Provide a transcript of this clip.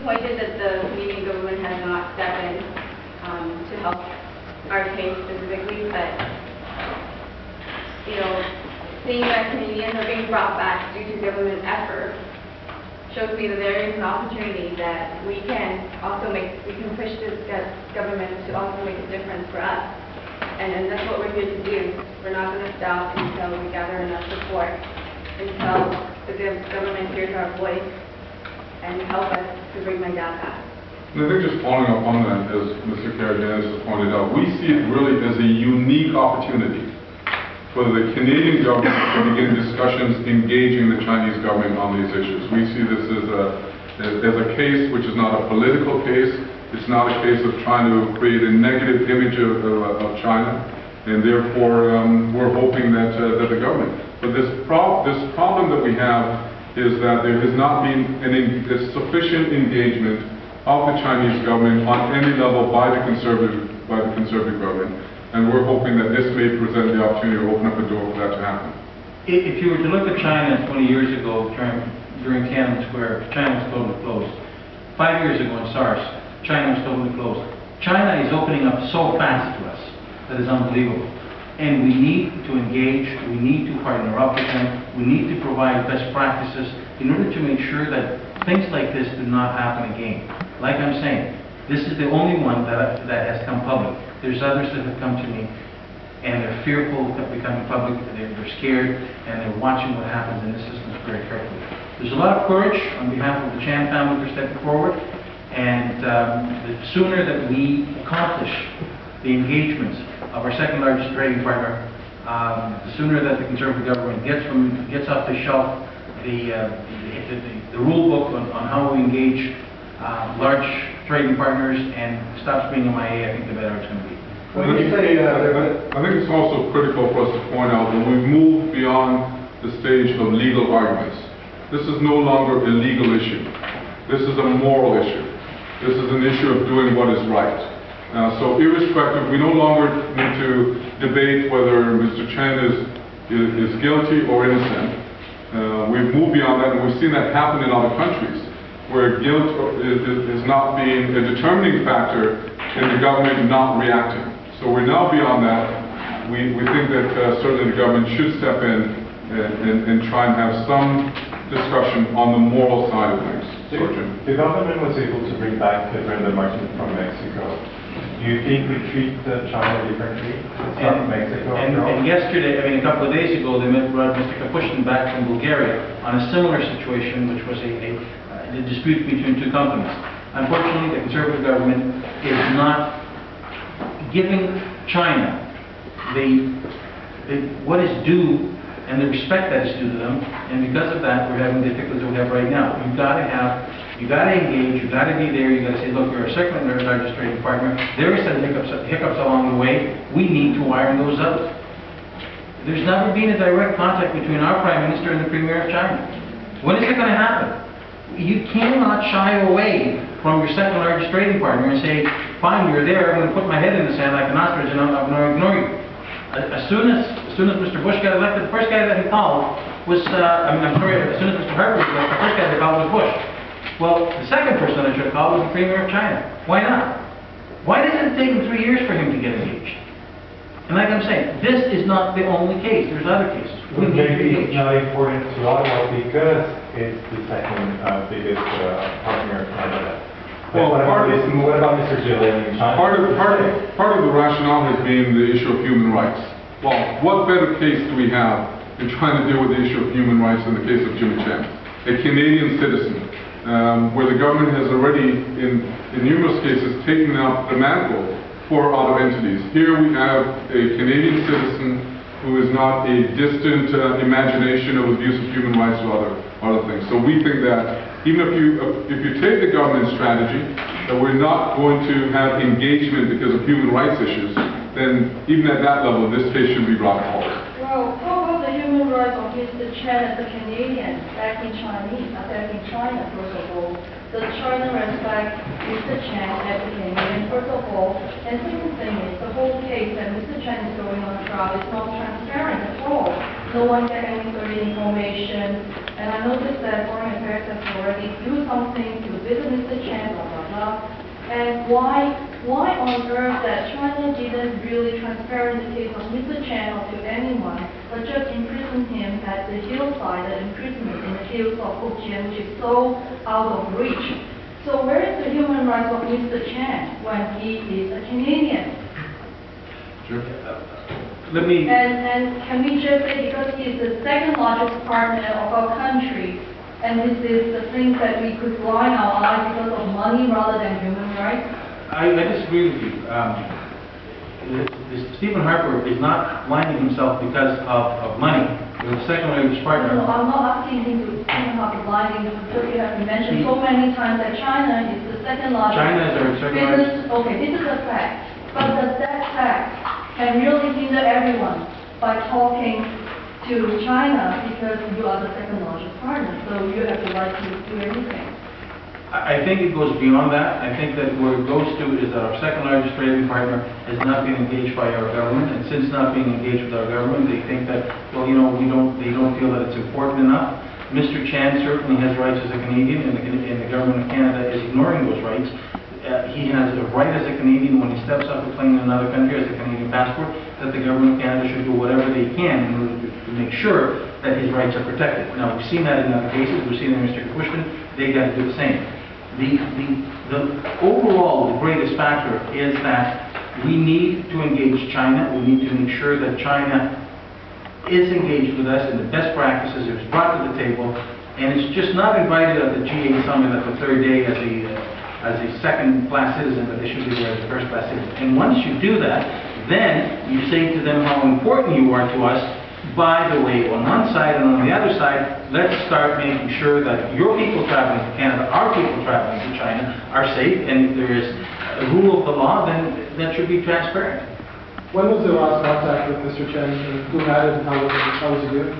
Disappointed that the Canadian government has not stepped in to help our case specifically, but seeing that Canadians are being brought back due to government effort shows me that there is an opportunity that we can push this government to also make a difference for us, and that's what we're here to do. We're not going to stop until we gather enough support, until the government hears our voice and help us to bring my dad back. And I think just following up on that, as Mr. Karygiannis has pointed out, we see it really as a unique opportunity for the Canadian government to begin discussions engaging the Chinese government on these issues. We see this as a case which is not a political case. It's not a case of trying to create a negative image of China, and therefore we're hoping that the government. But this problem that we have is that there has not been a sufficient engagement of the Chinese government on any level by the conservative government. And we're hoping that this may present the opportunity to open up a door for that to happen. If you were to look at China 20 years ago during Tiananmen Square, China was totally closed. 5 years ago in SARS, China was totally closed. China is opening up so fast to us that is unbelievable. And we need to engage, we need to partner up with them, we need to provide best practices in order to make sure that things like this do not happen again. Like I'm saying, this is the only one that has come public. There's others that have come to me, and they're fearful of becoming public, they're scared, and they're watching what happens in the systems very carefully. There's a lot of courage on behalf of the Chen family for stepping forward, and the sooner that we accomplish the engagement of our second largest trading partner, the sooner that the Conservative government gets off the shelf the rule book on how we engage large trading partners and stops being MIA, I think the better it's going to be. I think it's also critical for us to point out that we've moved beyond the stage of legal arguments. This is no longer a legal issue. This is a moral issue. This is an issue of doing what is right. So irrespective, we no longer need to debate whether Mr. Chen is guilty or innocent. We've moved beyond that, and we've seen that happen in other countries, where guilt is not being a determining factor in the government not reacting. So we're now beyond that. We think that certainly the government should step in and try and have some discussion on the moral side of things. The government was able to bring back Brenda Martin from Mexico. Do you think we treat China differently? It's not Mexico. And yesterday, a couple of days ago, they brought Mr. Kapushin back from Bulgaria on a similar situation, which was a dispute between two companies. Unfortunately, the Conservative government is not giving China what is due and the respect that is due to them, and because of that, we're having the difficulties we have right now. You got to engage, you got to be there, you got to say, look, we're our second largest trading partner. There is some hiccups along the way. We need to iron those out. There's never been a direct contact between our Prime Minister and the Premier of China. When is it going to happen? You cannot shy away from your second largest trading partner and say, fine, you're there, I'm going to put my head in the sand like an ostrich and I'm going to ignore you. As soon as Mr. Bush got elected, the first guy that he called was, as soon as Mr. Harper was elected, the first guy that he called was Bush. Well, the second person that I should have called was the Premier of China. Why not? Why did it take him 3 years for him to get engaged? And like I'm saying, this is not the only case. There's other cases. We need to engage. It's not important to Ottawa because it's the second biggest partner of Canada. Well, what about Mr. Steohen in China? Part of the rationale has been the issue of human rights. Well, what better case do we have in trying to deal with the issue of human rights in the case of Jimmy Chen, a Canadian citizen, where the government has already, in numerous cases, taken up the mantle for other entities. Here we have a Canadian citizen who is not a distant imagination of abuse of human rights or other things. So we think that even if you take the government strategy that we're not going to have engagement because of human rights issues, then even at that level, this case should be brought forward. Well, how about the human rights of Mr. Chen as a Canadian back in China, first of all? Does China respect Mr. Chen as a Canadian, first of all? And second thing is, the whole case that Mr. Chen is going on trial is not transparent at all. No one gets any sort of information. And I noticed that foreign affairs has already do something to with Mr. Chen, blah, blah, blah. And why on earth that China didn't really transparent the case of Mr. Chen or to anyone, but just imprison him at the hillside, the imprisonment in the hills of Fujian, which is so out of reach. So where is the human rights of Mr. Chen when he is a Canadian? Sure. Let me, And can we just say, because he is the second largest partner of our country, and this is the thing that we could blind our eyes because of money rather than human rights? I disagree with you. Steohen Harper is not blinding himself because of money. He's the second largest partner. No, I'm not asking him to even have the blinding, because you have mentioned so many times that China is the second largest. China is our second largest. Okay, this is a fact. But does that fact can really hinder everyone by talking to China because you are the second largest partner, so you have the right to do anything? I think it goes beyond that. I think that where it goes to is that our second largest trading partner has not been engaged by our government, and since not being engaged with our government, they think that, well, you know, they don't feel that it's important enough. Mr. Chen certainly has rights as a Canadian, and the government of Canada is ignoring those rights. He has a right as a Canadian when he steps off a plane in another country as a Canadian passport, that the government of Canada should do whatever they can in order to make sure that his rights are protected. Now, we've seen that in other cases. We've seen it in Mr. Kapushkin. They got to do the same. Overall, the greatest factor is that we need to engage China. We need to make sure that China is engaged with us in the best practices. It was brought to the table, and it's just not invited at the G8 summit at the third day as a second-class citizen, but they should be there as a first-class citizen. And once you do that, then you say to them how important you are to us. By the way, on one side and on the other side, let's start making sure that your people traveling to Canada, our people traveling to China, are safe, and if there is a rule of the law, then that should be transparent. When was the last contact with Mr. Chen, and who had it, and how was he doing?